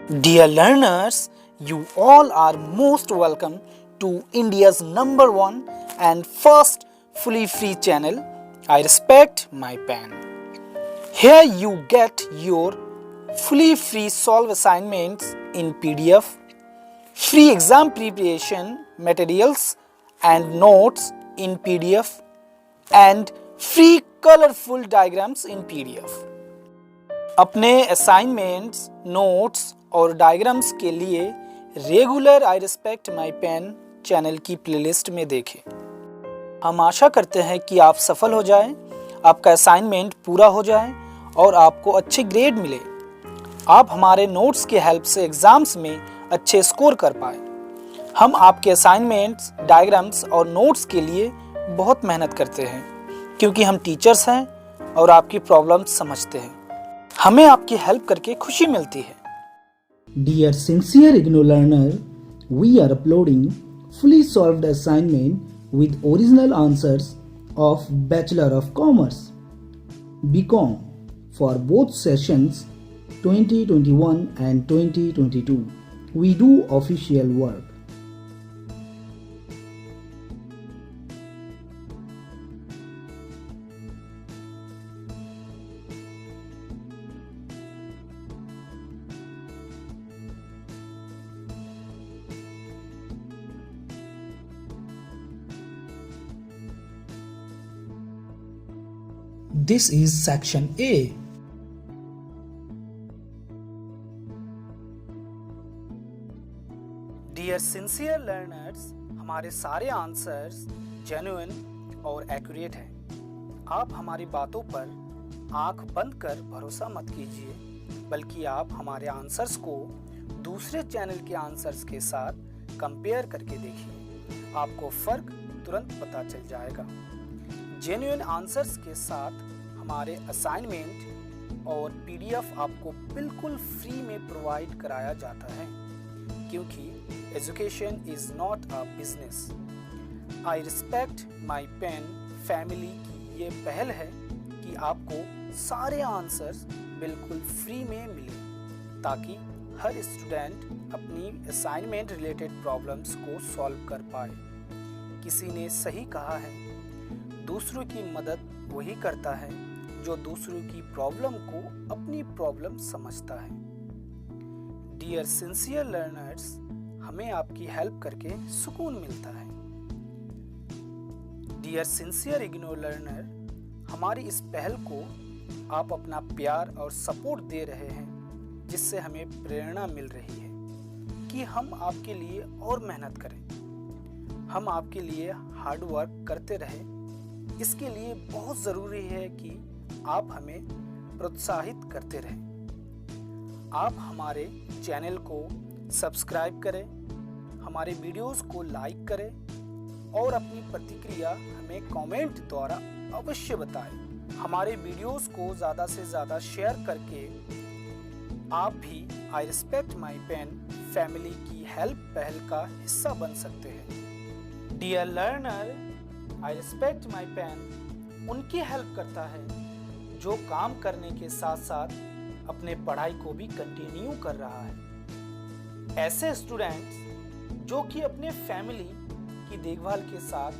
Dear learners, you all are most welcome to India's #1 and first fully free channel, I Respect My Pen. Here you get your fully free solve assignments in PDF, free exam preparation materials and notes in PDF, and free colorful diagrams in PDF. अपने assignments, notes और diagrams के लिए regular I respect my pen channel की playlist में देखें। हम आशा करते हैं कि आप सफल हो जाएं, आपका असाइनमेंट पूरा हो जाए और आपको अच्छे ग्रेड मिले। आप हमारे नोट्स के हेल्प से एग्ज़ाम्स में अच्छे स्कोर कर पाए। हम आपके असाइनमेंट्स, डायग्राम्स और नोट्स के लिए बहुत मेहनत करते हैं क्योंकि हम टीचर्स हैं और आपकी प्रॉब्लम्स समझते हैं। हमें आपकी हेल्प करके खुशी मिलती है। Dear sincere IGNOU learner, we are uploading fully solved assignment with original answers of Bachelor of Commerce BCom for both sessions 2021 and 2022. We do official work. This is section A. Dear sincere learners, हमारे सारे answers genuine और accurate हैं। आप हमारी बातों पर आंख बंद कर भरोसा मत कीजिए, बल्कि आप हमारे आंसर्स को दूसरे चैनल के आंसर्स के साथ कंपेयर करके देखिए। आपको फर्क तुरंत पता चल जाएगा। जेन्युइन आंसर्स के साथ हमारे असाइनमेंट और पीडीएफ आपको बिल्कुल फ्री में प्रोवाइड कराया जाता है, क्योंकि education is not a business. I respect my pen family की ये पहल है कि आपको सारे आंसर्स बिल्कुल फ्री में मिले, ताकि हर स्टूडेंट अपनी असाइनमेंट रिलेटेड प्रॉब्लम्स को सॉल्व कर पाए। किसी ने सही कहा है, दूसरों की मदद वही करता है जो दूसरों की प्रॉब्लम को अपनी प्रॉब्लम समझता है। डियर सिंसियर लर्नर्स, हमें आपकी हेल्प करके सुकून मिलता है। डियर सिंसियर इग्नो लर्नर, हमारी इस पहल को आप अपना प्यार और सपोर्ट दे रहे हैं, जिससे हमें प्रेरणा मिल रही है कि हम आपके लिए और मेहनत करें। हम आपके लिए हार्ड वर्क करते रहें। इसके लिए बहुत ज़रूरी है कि आप हमें प्रोत्साहित करते रहें। आप हमारे चैनल को सब्सक्राइब करें, हमारे वीडियोस को लाइक करें और अपनी प्रतिक्रिया हमें कमेंट द्वारा अवश्य बताएं। हमारे वीडियोस को ज़्यादा से ज़्यादा शेयर करके आप भी I respect my pen family की हेल्प पहल का हिस्सा बन सकते हैं। Dear learner, I respect my pen उनकी हेल्प करता है जो काम करने के साथ साथ अपने पढ़ाई को भी कंटिन्यू कर रहा है। ऐसे स्टूडेंट्स जो कि अपने फैमिली की देखभाल के साथ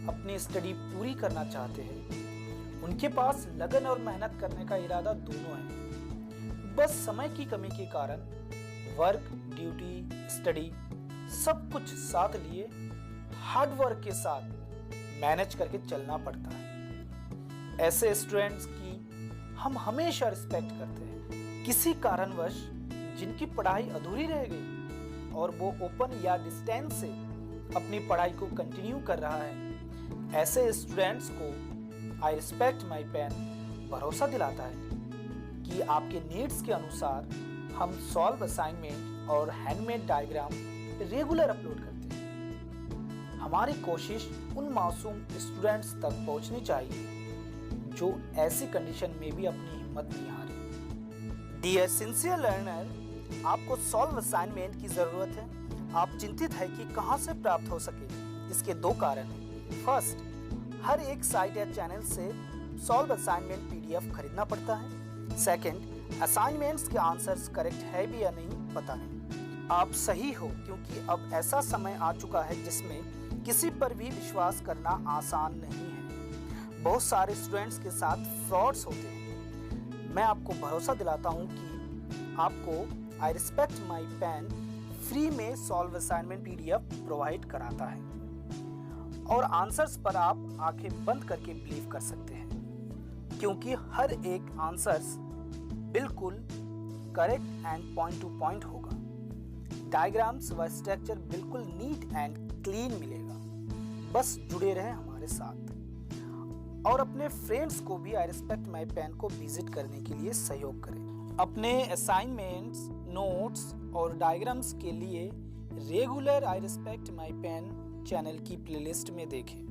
अपनी स्टडी पूरी करना चाहते हैं, उनके पास लगन और मेहनत करने का इरादा दोनों है। बस समय की कमी के कारण वर्क, ड्यूटी, स्टडी सब कुछ साथ लिए हार्ड वर्क के साथ मैनेज करके चलना पड़ता है। ऐसे स्टूडेंट्स की हम हमेशा रिस्पेक्ट करते हैं। किसी कारणवश जिनकी पढ़ाई अधूरी रह गई और वो ओपन या डिस्टेंस से अपनी पढ़ाई को कंटिन्यू कर रहा है, ऐसे स्टूडेंट्स को आई रिस्पेक्ट माई पेन भरोसा दिलाता है कि आपके नीड्स के अनुसार हम सॉल्व असाइनमेंट और हैंडमेड डायग्राम रेगुलर अपलोड करते हैं। हमारी कोशिश उन मासूम स्टूडेंट्स तक पहुंचनी चाहिए जो ऐसी कंडीशन में भी अपनी हिम्मत नहीं हारे। डियर सिंसियर लर्नर, आपको सॉल्व असाइनमेंट की जरूरत है। आप चिंतित है कि कहां से प्राप्त हो सके। इसके दो कारण हैं। फर्स्ट, हर एक साइट या चैनल से सॉल्व असाइनमेंट पीडीएफ खरीदना पड़ता है। सेकंड, असाइनमेंट्स के आंसर्स करेक्ट है भी या नहीं पता नहीं। आप सही हो, क्योंकि अब ऐसा समय आ चुका है जिसमें किसी पर भी विश्वास करना आसान नहीं है। बहुत सारे स्टूडेंट्स के साथ फ्रॉड्स होते हैं। मैं आपको भरोसा दिलाता हूं कि आपको आई रिस्पेक्ट माई पेन फ्री में सॉल्व असाइनमेंट PDF प्रोवाइड कराता है और आंसर्स पर आप आंखें बंद करके बिलीव कर सकते हैं, क्योंकि हर एक आंसर्स बिल्कुल correct and point two point होगा। डायग्राम्स व स्ट्रक्चर बिल्कुल नीट एंड क्लीन मिलेगा। बस जुड़े रहें हमारे साथ और अपने फ्रेंड्स को भी आई रिस्पेक्ट माई पेन को विजिट करने के लिए सहयोग करें। अपने असाइनमेंट्स, नोट्स और डायग्राम्स के लिए regular I respect my pen channel की प्लेलिस्ट में देखें।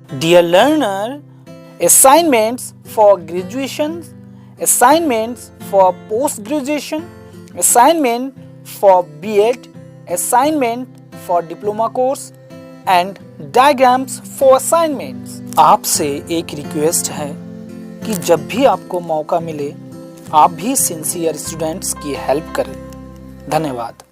Dear learner, assignments for graduation, assignments for post-graduation, assignment for B.Ed, assignment for diploma course and diagrams for assignments. आपसे एक रिक्वेस्ट है कि जब भी आपको मौका मिले आप भी सिंसियर स्टूडेंट्स की हेल्प करें। धन्यवाद।